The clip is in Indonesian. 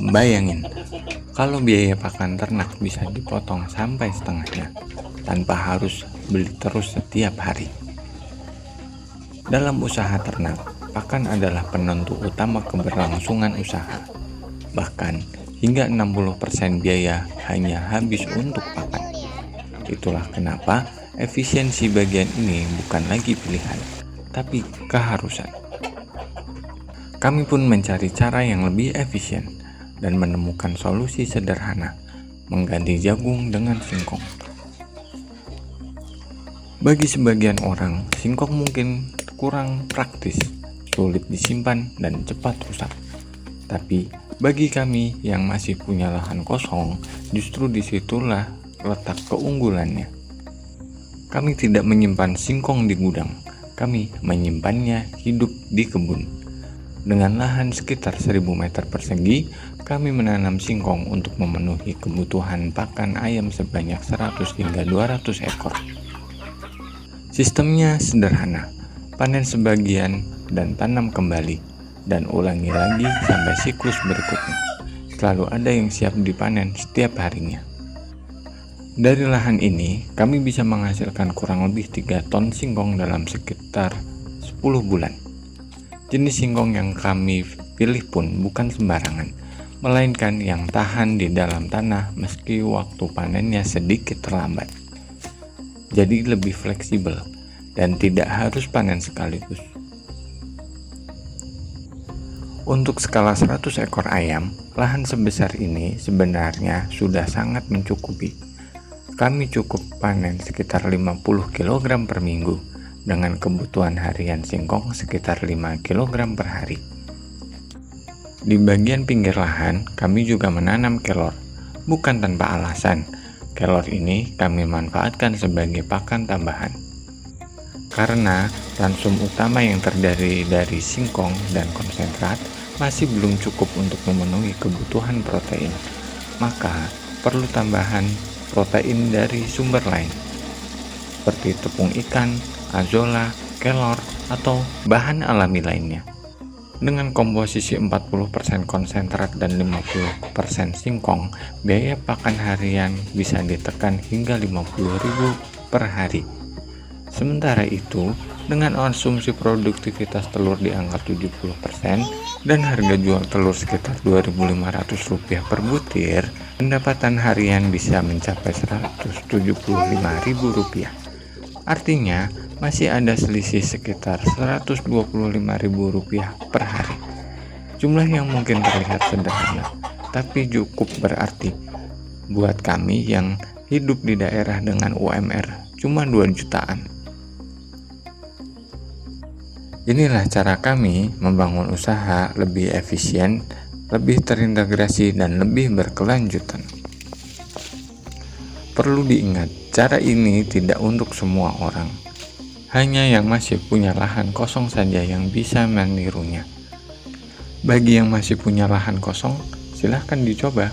Bayangin, kalau biaya pakan ternak bisa dipotong sampai setengahnya tanpa harus beli terus setiap hari. Dalam usaha ternak, pakan adalah penentu utama keberlangsungan usaha. Bahkan hingga 60% biaya hanya habis untuk pakan. Itulah kenapa efisiensi bagian ini bukan lagi pilihan, tapi keharusan. Kami pun mencari cara yang lebih efisien dan menemukan solusi sederhana, mengganti jagung dengan singkong. Bagi sebagian orang, singkong mungkin kurang praktis, sulit disimpan, dan cepat rusak. Tapi bagi kami yang masih punya lahan kosong, justru disitulah letak keunggulannya. Kami tidak menyimpan singkong di gudang, kami menyimpannya hidup di kebun. Dengan lahan sekitar 1000 meter persegi, kami menanam singkong untuk memenuhi kebutuhan pakan ayam sebanyak 100 hingga 200 ekor. Sistemnya sederhana, panen sebagian dan tanam kembali, dan ulangi lagi sampai siklus berikutnya. Selalu ada yang siap dipanen setiap harinya. Dari lahan ini, kami bisa menghasilkan kurang lebih 3 ton singkong dalam sekitar 10 bulan. Jenis singkong yang kami pilih pun bukan sembarangan, melainkan yang tahan di dalam tanah meski waktu panennya sedikit terlambat. Jadi lebih fleksibel dan tidak harus panen sekaligus. Untuk skala 100 ekor ayam, lahan sebesar ini sebenarnya sudah sangat mencukupi. Kami cukup panen sekitar 50 kg per minggu dengan kebutuhan harian singkong sekitar 5 kg per hari. Di bagian pinggir lahan, kami juga menanam kelor, bukan tanpa alasan. Kelor ini kami manfaatkan sebagai pakan tambahan. Karena ransum utama yang terdiri dari singkong dan konsentrat masih belum cukup untuk memenuhi kebutuhan protein, maka perlu tambahan protein dari sumber lain, seperti tepung ikan, azola, kelor, atau bahan alami lainnya. Dengan komposisi 40% konsentrat dan 50% singkong, biaya pakan harian bisa ditekan hingga 50.000 per hari. Sementara itu, dengan konsumsi produktivitas telur di angka 70% dan harga jual telur sekitar Rp2.500 per butir, pendapatan harian bisa mencapai Rp175.000. Artinya, masih ada selisih sekitar Rp125.000 per hari. Jumlah yang mungkin terlihat sederhana, tapi cukup berarti buat kami yang hidup di daerah dengan UMR cuma 2 jutaan. Inilah cara kami membangun usaha lebih efisien, lebih terintegrasi, dan lebih berkelanjutan. Perlu diingat, cara ini tidak untuk semua orang. Hanya yang masih punya lahan kosong saja yang bisa menirunya. Bagi yang masih punya lahan kosong, silahkan dicoba.